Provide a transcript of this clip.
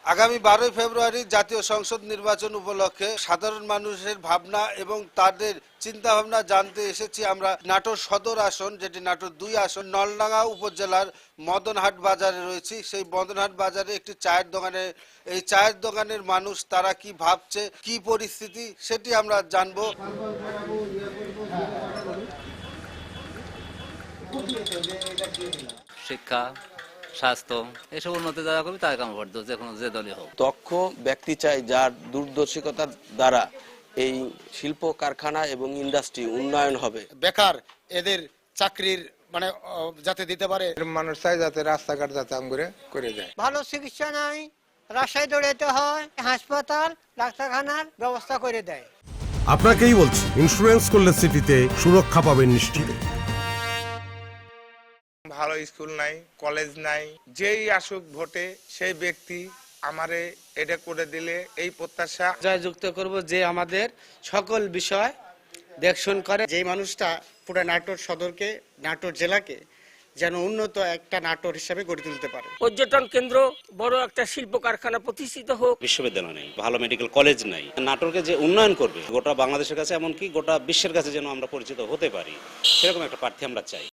আগামী 12 ফেব্রুয়ারি জাতীয় সংসদ নির্বাচন উপলক্ষে সাধারণ মানুষের ভাবনা এবং তাদের চিন্তা ভাবনা জানতে এসেছি আমরা নাটোর সদর আসন, যেটি নাটোর 2 আসন, নলডাঙ্গা উপজেলার মদনহাট বাজারে রয়েছি। সেই মদনহাট বাজারে একটি চায়ের দোকানে, এই চায়ের দোকানের মানুষ তারা কি ভাবছে, কি পরিস্থিতি, সেটি আমরা জানবো। শিক্ষা, স্বাস্থ্য এসব উন্নতি যারা করবে তাকে আমরা ভোট দেবো, যে কোনো যে দলই হোক। দক্ষ ব্যক্তি চাই যার দূরদর্শিতার দ্বারা এই শিল্প কারখানা এবং ইন্ডাস্ট্রি উন্নয়ন হবে। বেকার এদের চাকরির যাতে দিতে পারে, মানুষ চাই যাতে রাস্তাঘাট যাতে করে দেয়। ভালো চিকিৎসা নাই, রাজশাহী দৌড়াইতে হয়, হাসপাতাল ডাক্তারখানার ব্যবস্থা করে দেয়। আপনাকেই বলছি, ইন্স্যুরেন্স করলে সিটিতে সুরক্ষা পাবেন নিশ্চিত। ভালো স্কুল নাই, কলেজ নাই, যেই আসুক ভোটে সেই ব্যক্তি আমারে এটা করে দিলে এই প্রত্যাশা। জয়যুক্ত করব যে আমাদের সকল বিষয় দেখশন করে, যেই মানুষটা পুরো নাটোর সদরকে, নাটোর জেলাকে যেন উন্নত একটা নাটোর হিসেবে গড়ে তুলতে পারে। পর্যটন কেন্দ্র, বড় একটা শিল্প কারখানা প্রতিষ্ঠিত হোক। বিশ্ববিদ্যালয় নেই, ভালো মেডিকেল কলেজ নাই। নাটোরকে যে উন্নয়ন করবে গোটা বাংলাদেশের কাছে, এমনকি গোটা বিশ্বের কাছে যেন আমরা পরিচিত হতে পারি, সেরকম একটা প্রার্থী আমরা চাই।